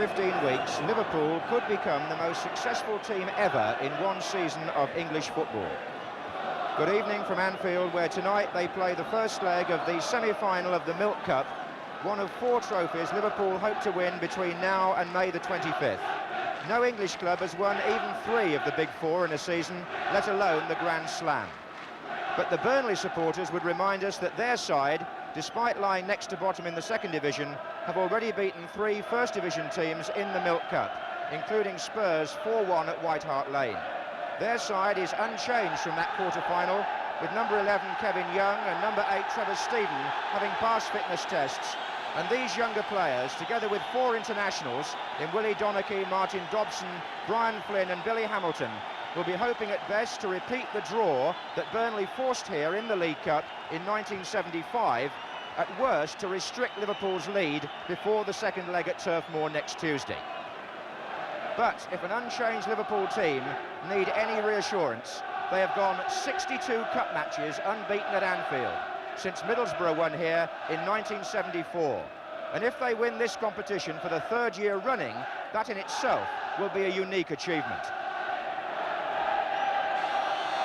15 weeks, Liverpool could become the most successful team ever in one season of English football. Good evening from Anfield, where tonight they play the first leg of the semi-final of the Milk Cup, one of 4 trophies Liverpool hope to win between now and May the 25th. No English club has won even 3 of the big 4 in a season, let alone the Grand Slam. But the Burnley supporters would remind us that their side, despite lying next to bottom in the second division, have already beaten 3 First Division teams in the Milk Cup, including Spurs 4-1 at White Hart Lane. Their side is unchanged from that quarter-final, with number 11 Kevin Young and number 8 Trevor Steven having passed fitness tests. And these younger players, together with 4 internationals in Willie Donachie, Martin Dobson, Brian Flynn and Billy Hamilton, will be hoping at best to repeat the draw that Burnley forced here in the League Cup in 1975, at worst to restrict Liverpool's lead before the second leg at Turf Moor next Tuesday. But if an unchanged Liverpool team need any reassurance, they have gone 62 cup matches unbeaten at Anfield since Middlesbrough won here in 1974. And if they win this competition for the 3rd year running, that in itself will be a unique achievement.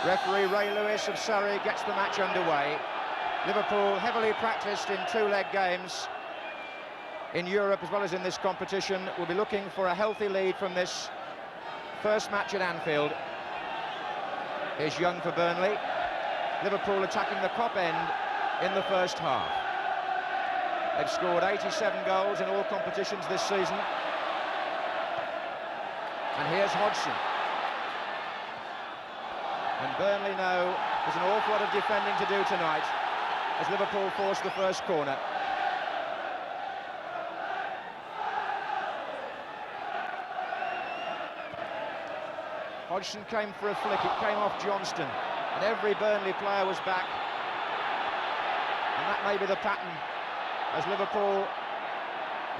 Referee Ray Lewis of Surrey gets the match underway. Liverpool, heavily practiced in 2-leg games in Europe as well as in this competition, will be looking for a healthy lead from this first match at Anfield. Here's Young for Burnley. Liverpool attacking the Kop end in the first half. They've scored 87 goals in all competitions this season. And here's Hodgson. And Burnley know there's an awful lot of defending to do tonight as Liverpool force the first corner. Hodgson came for a flick, it came off Johnston, and every Burnley player was back. And that may be the pattern as Liverpool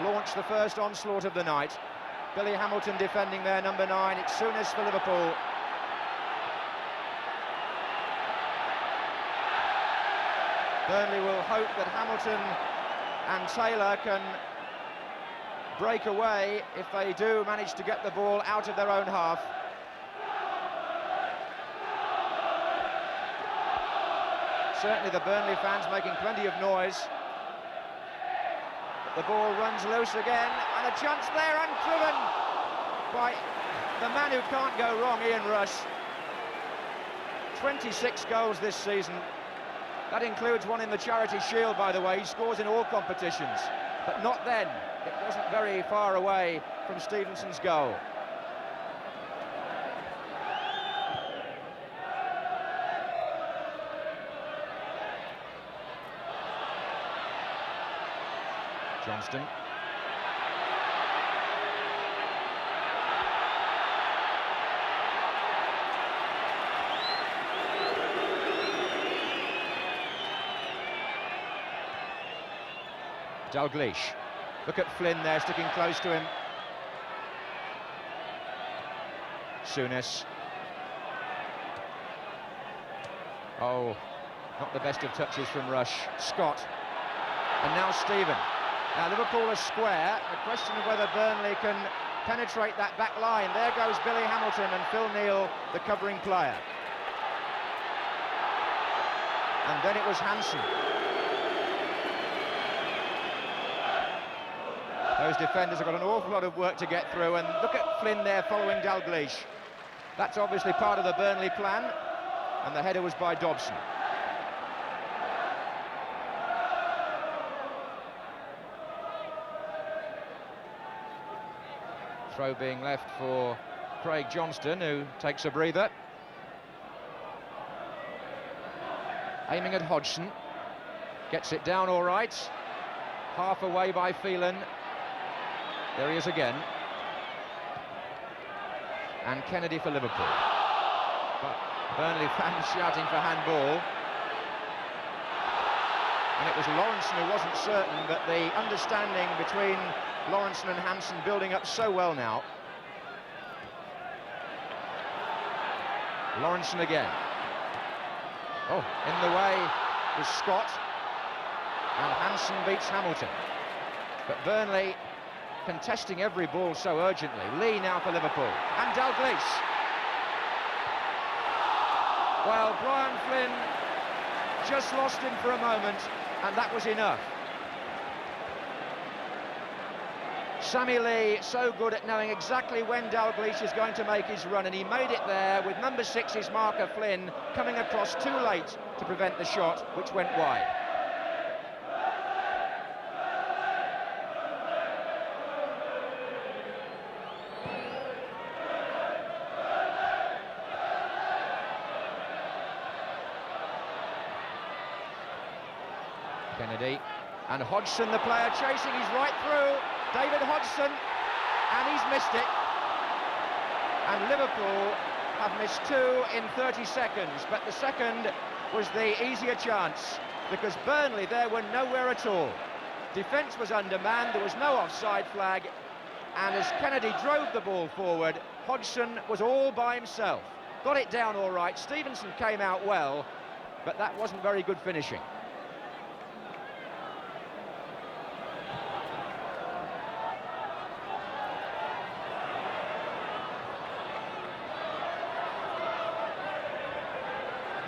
launch the first onslaught of the night. Billy Hamilton defending there, number 9. It's Souness for Liverpool. Burnley will hope that Hamilton and Taylor can break away if they do manage to get the ball out of their own half. Certainly the Burnley fans making plenty of noise. But the ball runs loose again, and a chance there, and driven by the man who can't go wrong, Ian Rush. 26 goals this season. That includes one in the Charity Shield, by the way. He scores in all competitions, but not then. It wasn't very far away from Stevenson's goal. Johnston. Dalglish. Look at Flynn there, sticking close to him. Souness. Oh, not the best of touches from Rush. Scott. And now Steven. Now Liverpool are square. The question of whether Burnley can penetrate that back line. There goes Billy Hamilton and Phil Neal, the covering player. And then it was Hansen. Those defenders have got an awful lot of work to get through, and look at Flynn there following Dalglish. That's obviously part of the Burnley plan, and the header was by Dobson. Throw being left for Craig Johnston, who takes a breather. Aiming at Hodgson. Gets it down all right. Half away by Phelan. There he is again. And Kennedy for Liverpool. But Burnley fans shouting for handball. And it was Lawrenson who wasn't certain, but the understanding between Lawrenson and Hansen building up so well now. Lawrenson again. Oh, in the way was Scott. And Hansen beats Hamilton. But Burnley contesting every ball so urgently. Lee now for Liverpool, and Dalglish. Well, Brian Flynn just lost him for a moment, and that was enough. Sammy Lee, so good at knowing exactly when Dalglish is going to make his run, and he made it there with number 6's marker Flynn coming across too late to prevent the shot, which went wide. Kennedy, and Hodgson, the player chasing, he's right through. David Hodgson, and he's missed it. And Liverpool have missed 2 in 30 seconds, but the second was the easier chance, because Burnley there were nowhere at all. Defence was undermanned, there was no offside flag, and as Kennedy drove the ball forward, Hodgson was all by himself. Got it down all right, Stevenson came out well, but that wasn't very good finishing.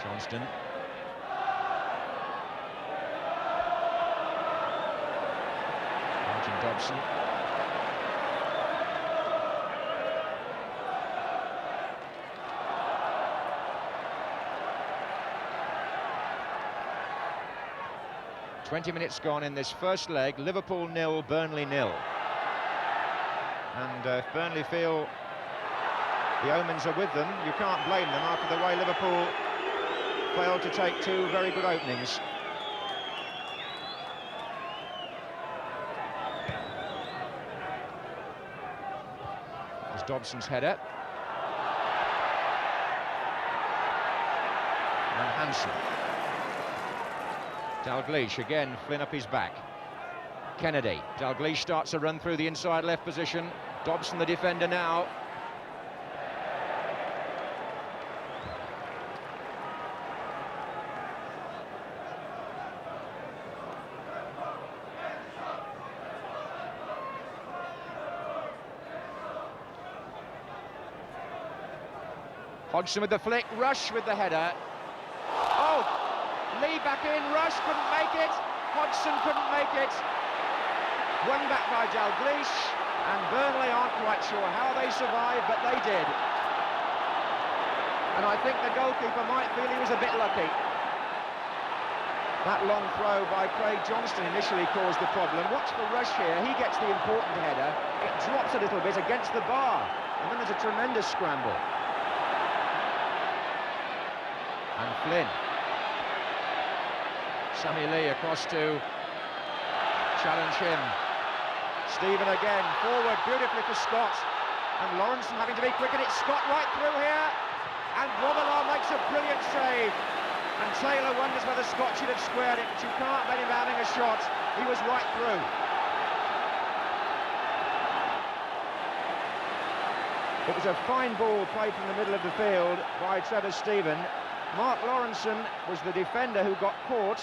Johnston. Arjun Dobson. "20 minutes gone in this first leg. Liverpool 0, Burnley 0. And if Burnley feel the omens are with them, you can't blame them after the way Liverpool failed to take 2 very good openings. There's Dobson's header. And Hansen. Dalglish again, Flynn up his back. Kennedy. Dalglish starts a run through the inside left position. Dobson the defender now. Hodgson with the flick, Rush with the header. Oh, Lee back in, Rush couldn't make it, Hodgson couldn't make it. Won back by Dalglish, and Burnley aren't quite sure how they survived, but they did. And I think the goalkeeper might feel he was a bit lucky. That long throw by Craig Johnston initially caused the problem. Watch for Rush here, he gets the important header. It drops a little bit against the bar, and then there's a tremendous scramble. And Flynn. Sammy Lee across to challenge him. Stephen again, forward beautifully for Scott. And Lawrenson having to be quick, and it's Scott right through here. And Grobbelaar makes a brilliant save. And Taylor wonders whether Scott should have squared it, but you can't let him having a shot. He was right through. It was a fine ball played from the middle of the field by Trevor Stephen. Mark Lawrenson was the defender who got caught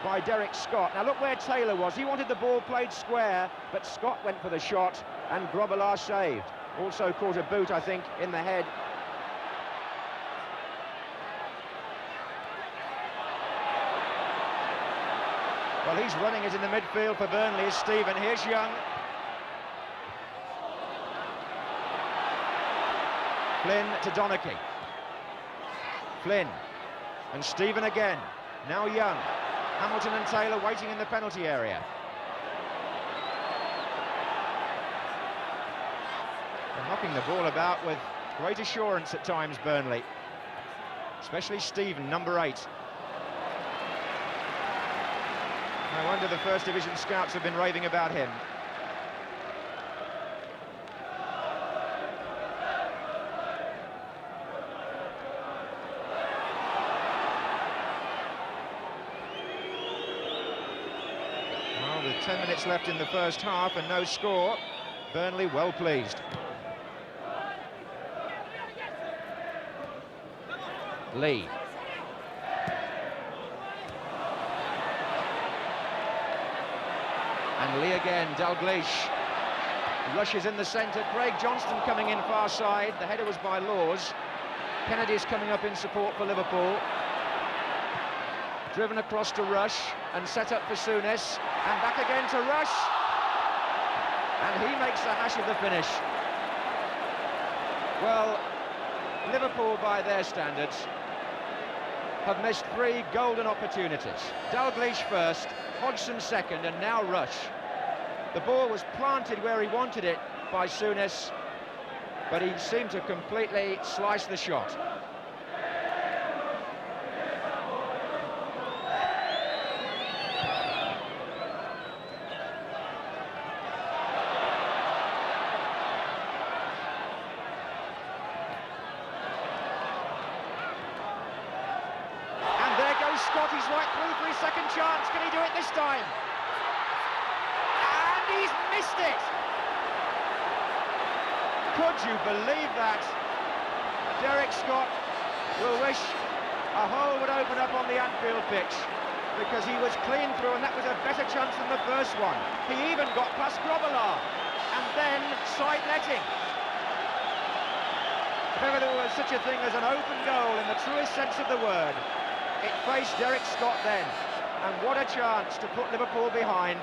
by Derek Scott. Now look where Taylor was. He wanted the ball played square, but Scott went for the shot, and Grobbelaar saved. Also caught a boot, I think, in the head. Well, he's running it in the midfield for Burnley, is Stephen. Here's Young. Flynn to Donachie. Flynn. And Stephen again, now Young. Hamilton and Taylor waiting in the penalty area. They're knocking the ball about with great assurance at times, Burnley. Especially Stephen, number 8. No wonder the First Division scouts have been raving about him. With 10 minutes left in the first half and no score, Burnley well pleased. Lee. And Lee again, Dalglish. Rushes in the centre. Craig Johnston coming in far side. The header was by Laws. Kennedy's coming up in support for Liverpool. Driven across to Rush and set up for Souness. And back again to Rush. And he makes a hash of the finish. Well, Liverpool, by their standards, have missed 3 golden opportunities. Dalglish first, Hodgson second, and now Rush. The ball was planted where he wanted it by Souness, but he seemed to completely slice the shot. Scott, he's right through for his second chance. Can he do it this time? And he's missed it! Could you believe that? Derek Scott will wish a hole would open up on the Anfield pitch, because he was clean through, and that was a better chance than the first one. He even got past Grobbelaar, and then side-netting. If ever there was such a thing as an open goal in the truest sense of the word, it faced Derek Scott then, and what a chance to put Liverpool behind.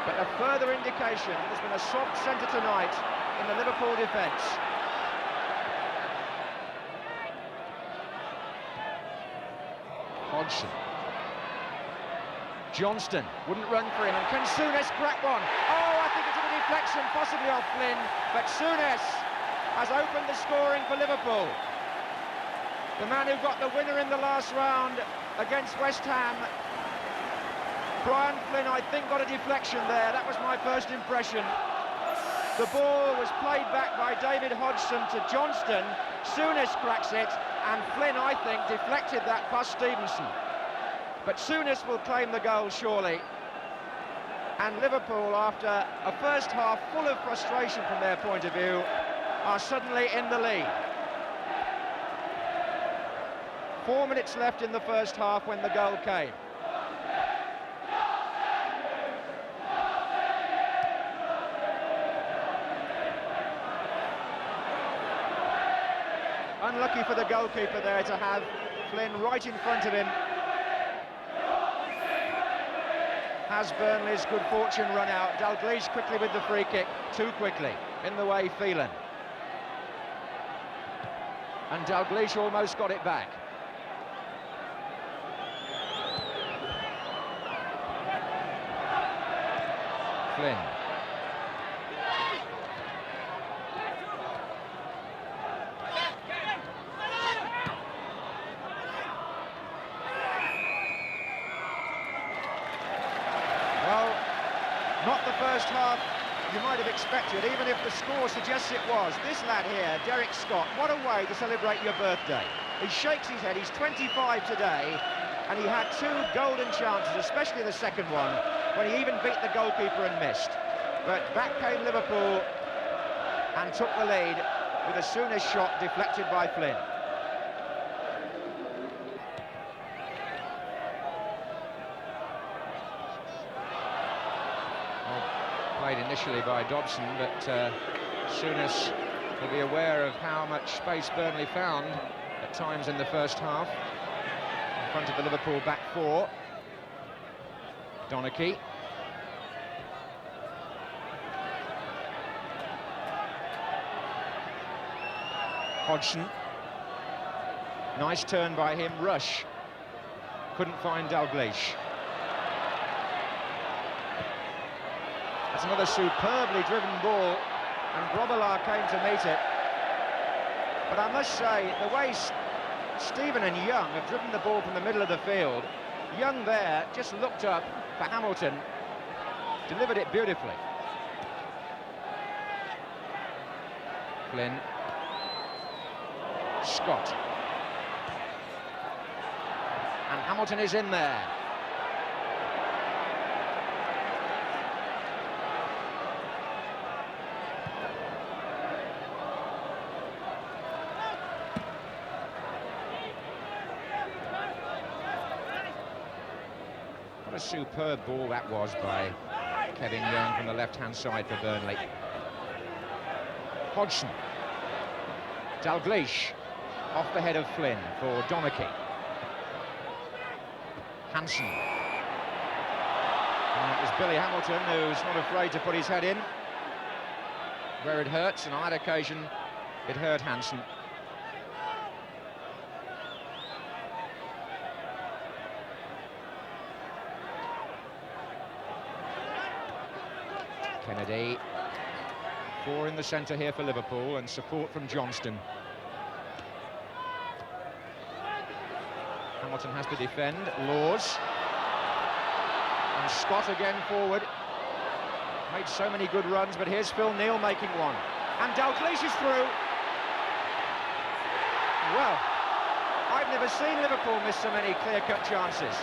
But a further indication there's been a soft centre tonight in the Liverpool defence. Hodgson. Johnston wouldn't run for him, and can Souness crack one? Oh, I think it's a deflection, possibly off Flynn, but Souness has opened the scoring for Liverpool. The man who got the winner in the last round against West Ham, Brian Flynn, I think, got a deflection there. That was my first impression. The ball was played back by David Hodgson to Johnston. Souness cracks it, and Flynn, I think, deflected that past Stevenson. But Souness will claim the goal, surely. And Liverpool, after a first half full of frustration from their point of view, are suddenly in the lead. 4 minutes left in the first half when the goal came. Unlucky for the goalkeeper there to have Flynn right in front of him. Has Burnley's good fortune run out? Dalglish quickly with the free kick, too quickly, in the way Phelan. And Dalglish almost got it back. Flynn. Well, not the first half you might have expected, even if the score suggests it was. This lad here, Derek Scott, what a way to celebrate your birthday. He shakes his head, he's 25 today, and he had 2 golden chances, especially the second one, when he even beat the goalkeeper and missed. But back came Liverpool and took the lead with a Souness shot deflected by Flynn. Well, played initially by Dobson, but Souness will be aware of how much space Burnley found at times in the first half in front of the Liverpool back 4. Donachie. Hodgson. Nice turn by him. Rush. Couldn't find Dalglish. That's another superbly driven ball, and Grobbelaar came to meet it. But I must say, the way Stephen and Young have driven the ball from the middle of the field, Young there just looked up for Hamilton, delivered it beautifully. Flynn. Scott. And Hamilton is in there. What a superb ball that was by Kevin Young from the left-hand side for Burnley. Hodgson. Dalglish off the head of Flynn for Donachie. Hansen. And it was Billy Hamilton who's not afraid to put his head in where it hurts, and on that occasion it hurt Hansen. Kennedy. 4 in the centre here for Liverpool, and support from Johnston. Hamilton has to defend. Laws. And Scott again forward. Made so many good runs, but here's Phil Neal making one. And Dalglish is through. Well, I've never seen Liverpool miss so many clear-cut chances.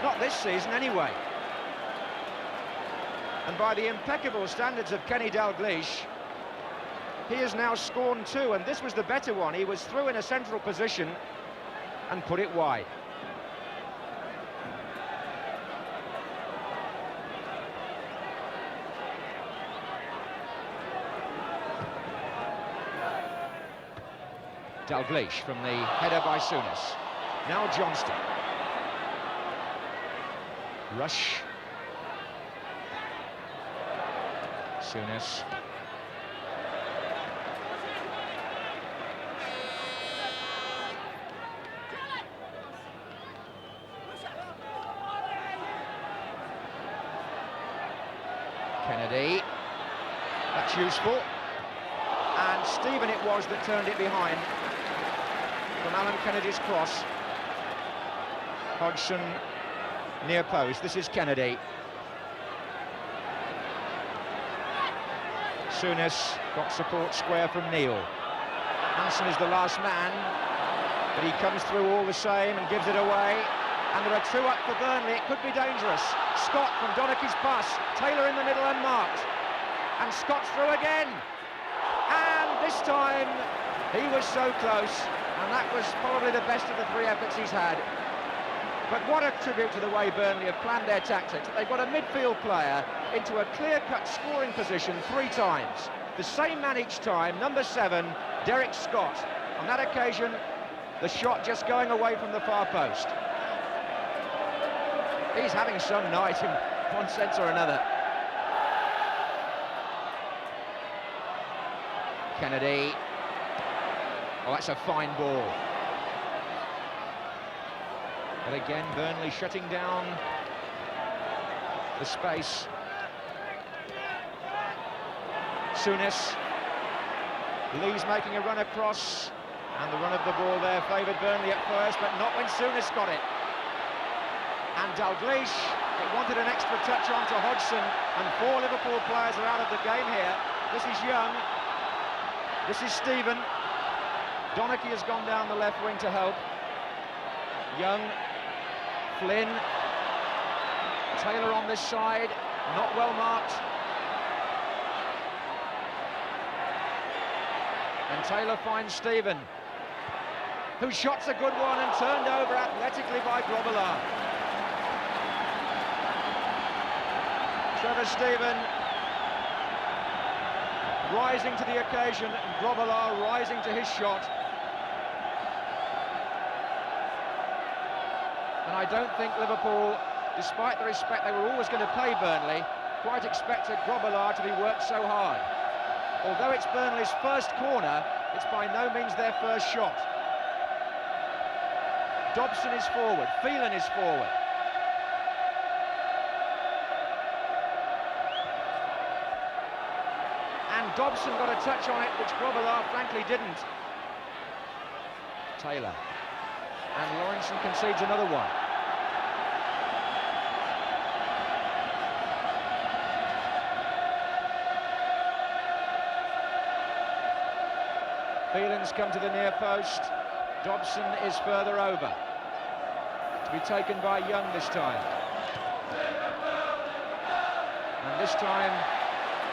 Not this season, anyway. And by the impeccable standards of Kenny Dalglish, he has now scored 2, and this was the better one. He was through in a central position and put it wide. Dalglish from the header by Souness. Now Johnston. Rush. Souness. Kennedy. That's useful. And Stephen it was that turned it behind from Alan Kennedy's cross. Hodgson near post. This is Kennedy. Souness got support square from Neal. Hansen is the last man, but he comes through all the same and gives it away. And there are 2 up for Burnley. It could be dangerous. Scott from Donachie's pass. Taylor in the middle unmarked. And Scott's through again. And this time he was so close. And that was probably the best of the 3 efforts he's had. But what a tribute to the way Burnley have planned their tactics. They've got a midfield player into a clear-cut scoring position 3 times. The same man each time, number 7, Derek Scott. On that occasion, the shot just going away from the far post. He's having some night in one sense or another. Kennedy. Oh, that's a fine ball. But again, Burnley shutting down the space. Souness. Lee's making a run across, and the run of the ball there favoured Burnley at first, but not when Souness got it. And Dalglish, it wanted an extra touch on to Hodgson, and 4 Liverpool players are out of the game here. This is Young. This is Stephen. Donachie has gone down the left wing to help. Young, Flynn, Taylor on this side, not well marked. And Taylor finds Stephen, whose shot's a good one and turned over athletically by Grobbelaar. Trevor Stephen rising to the occasion, and Grobbelaar rising to his shot. And I don't think Liverpool, despite the respect they were always going to pay Burnley, quite expected Grobbelaar to be worked so hard. Although it's Burnley's first corner, it's by no means their first shot. Dobson is forward, Phelan is forward. And Dobson got a touch on it, which Grobbelaar frankly didn't. Taylor. And Lawrenson concedes another one. Phelan's come to the near post. Dobson is further over. To be taken by Young this time. And this time,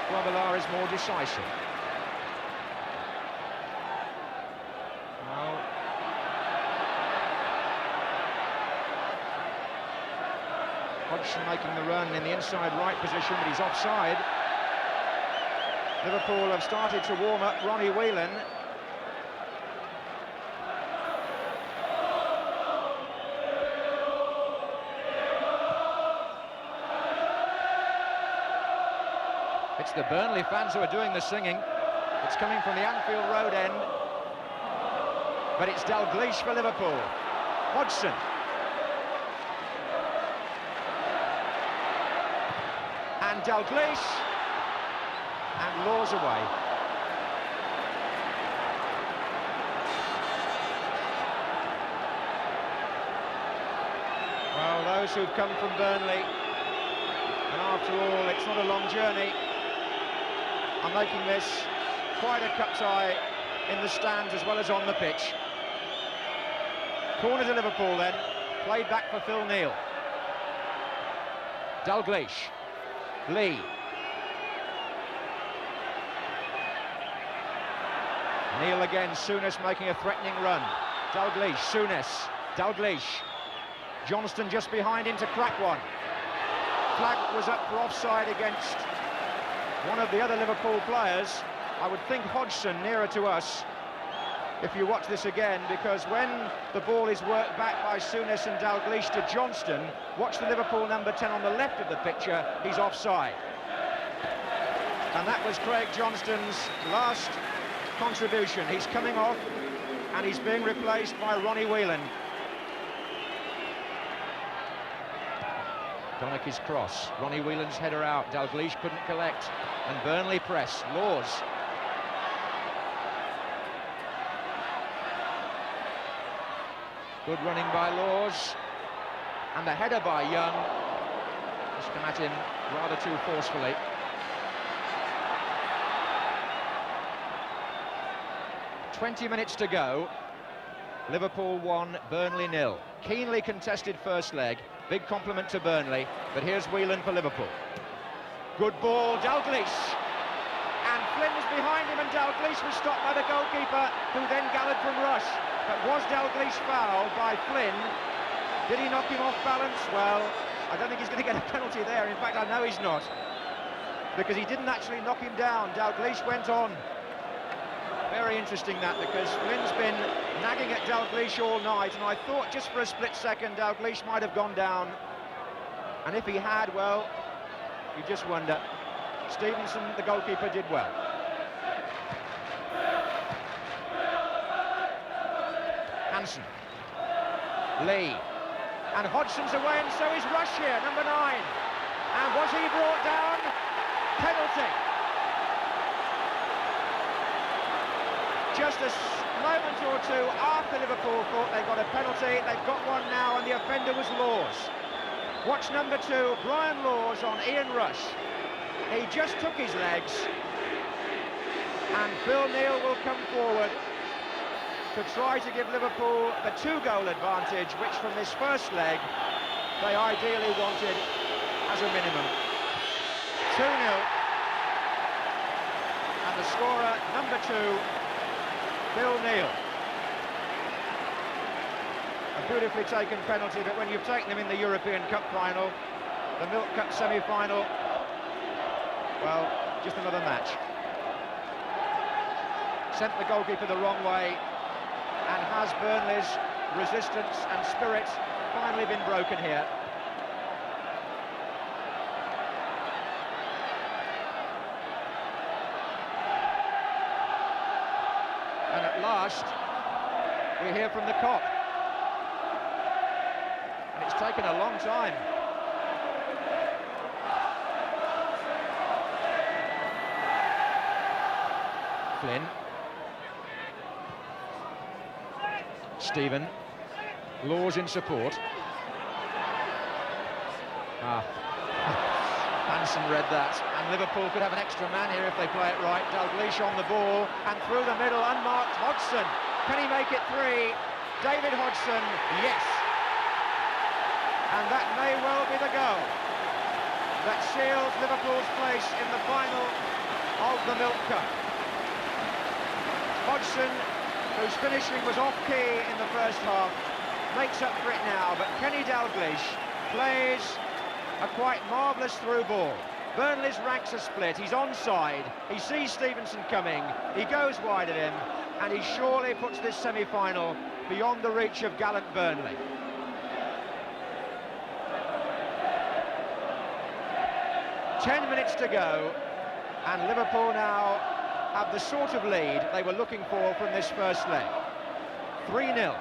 Grobbelaar is more decisive. Hodgson making the run in the inside right position, but he's offside. Liverpool have started to warm up Ronnie Whelan. It's the Burnley fans who are doing the singing. It's coming from the Anfield Road end. But it's Dalglish for Liverpool. Hodgson. And Dalglish. And Laws away. Well, those who've come from Burnley, and after all, it's not a long journey, are making this quite a cut-tie in the stands as well as on the pitch. Corner to Liverpool then, played back for Phil Neal. Dalglish, Lee. Neal again, Souness making a threatening run. Dalglish, Souness, Dalglish. Johnston just behind him to crack one. Flag was up for offside against one of the other Liverpool players. I would think Hodgson nearer to us if you watch this again, because when the ball is worked back by Souness and Dalglish to Johnston, watch the Liverpool number 10 on the left of the picture, he's offside. And that was Craig Johnston's last contribution. He's coming off and he's being replaced by Ronnie Whelan. Donachie's cross, Ronnie Whelan's header out, Dalglish couldn't collect, and Burnley press, Laws. Good running by Laws, and the header by Young. Just come at him rather too forcefully. "20 minutes to go. Liverpool 1, Burnley 0. Keenly contested first leg. Big compliment to Burnley, but here's Whelan for Liverpool. Good ball, Dalglish. And Flynn was behind him, and Dalglish was stopped by the goalkeeper, who then galloped from rush. But was Dalglish fouled by Flynn? Did he knock him off balance? Well, I don't think he's going to get a penalty there. In fact, I know he's not, because he didn't actually knock him down. Dalglish went on. Very interesting that, because Flynn's been nagging at Dalglish all night, and I thought just for a split second Dalglish might have gone down. And if he had, well, you just wonder. Stevenson, the goalkeeper, did well. Hansen. Lee. And Hodgson's away, and so is Rush here, number 9. And was he brought down? Penalty. Just a moment or two after Liverpool thought they got a penalty, they've got one now, and the offender was Laws. Watch number 2, Brian Laws on Ian Rush. He just took his legs, and Phil Neal will come forward to try to give Liverpool the 2-goal advantage, which from this first leg they ideally wanted as a minimum. 2-0, and the scorer, number 2, Phil Neal. A beautifully taken penalty, but when you've taken them in the European Cup final, the Milk Cup semi-final, well, just another match. Sent the goalkeeper the wrong way, and has Burnley's resistance and spirit finally been broken here? And at last, we hear from the cop. And it's taken a long time. Flynn. Stephen. Laws in support. Hansen read that, and Liverpool could have an extra man here if they play it right. Dalglish on the ball, and through the middle, unmarked Hodgson. Can he make it 3? David Hodgson, yes. And that may well be the goal that seals Liverpool's place in the final of the Milk Cup. Hodgson, whose finishing was off-key in the first half, makes up for it now, but Kenny Dalglish plays A quite marvellous through ball. Burnley's ranks are split, he's onside, he sees Stevenson coming, he goes wide at him, and he surely puts this semi-final beyond the reach of gallant Burnley. Ten minutes to go, and Liverpool now have the sort of lead they were looking for from this first leg. 3-0.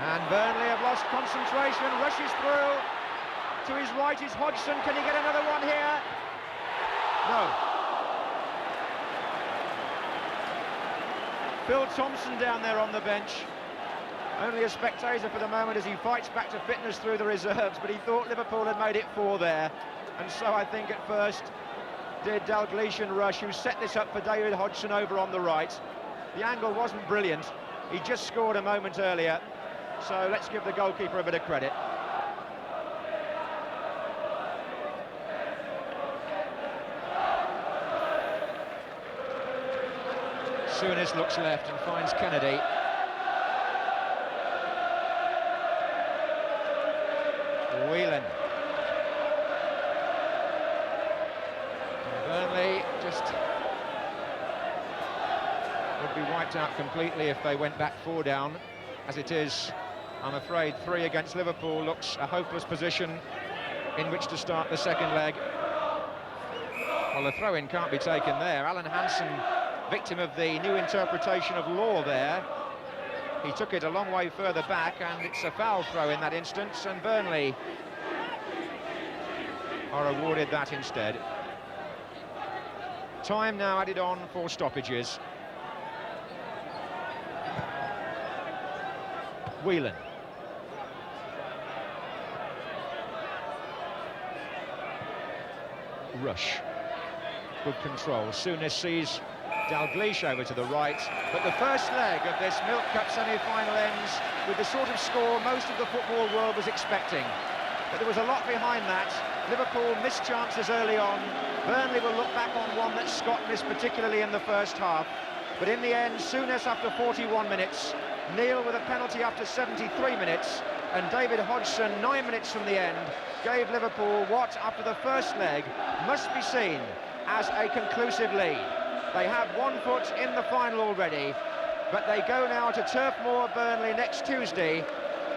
And Burnley have lost concentration, rushes through. To his right is Hodgson. Can he get another one here? No. Phil Thompson down there on the bench. Only a spectator for the moment as he fights back to fitness through the reserves, but he thought Liverpool had made it 4 there. And so I think at first did Dalglish and Rush, who set this up for David Hodgson over on the right. The angle wasn't brilliant. He just scored a moment earlier. So let's give the goalkeeper a bit of credit. Souness looks left and finds Kennedy. Whelan. Burnley just would be wiped out completely if they went back 4 down. As it is, I'm afraid 3 against Liverpool looks a hopeless position in which to start the second leg. Well, the throw-in can't be taken there. Alan Hansen, victim of the new interpretation of law there. He took it a long way further back, and it's a foul throw in that instance, and Burnley are awarded that instead. Time now added on for stoppages. Whelan. Rush. Good control. Souness sees Dalglish over to the right, but the first leg of this Milk Cup semi-final ends with the sort of score most of the football world was expecting. But there was a lot behind that. Liverpool missed chances early on. Burnley will look back on one that Scott missed, particularly in the first half. But in the end, Souness after 41 minutes, Neil with a penalty after 73 minutes, and David Hodgson 9 minutes from the end gave Liverpool what, after the first leg, must be seen as a conclusive lead. They have 1 foot in the final already, but they go now to Turf Moor, Burnley next Tuesday,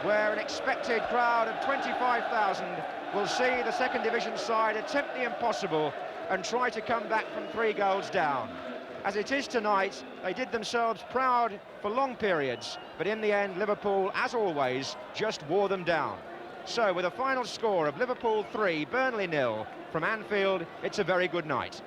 where an expected crowd of 25,000 will see the second division side attempt the impossible and try to come back from 3 goals down. As it is tonight, they did themselves proud for long periods, but in the end, Liverpool, as always, just wore them down. So, with a final score of Liverpool 3, Burnley 0, from Anfield, it's a very good night.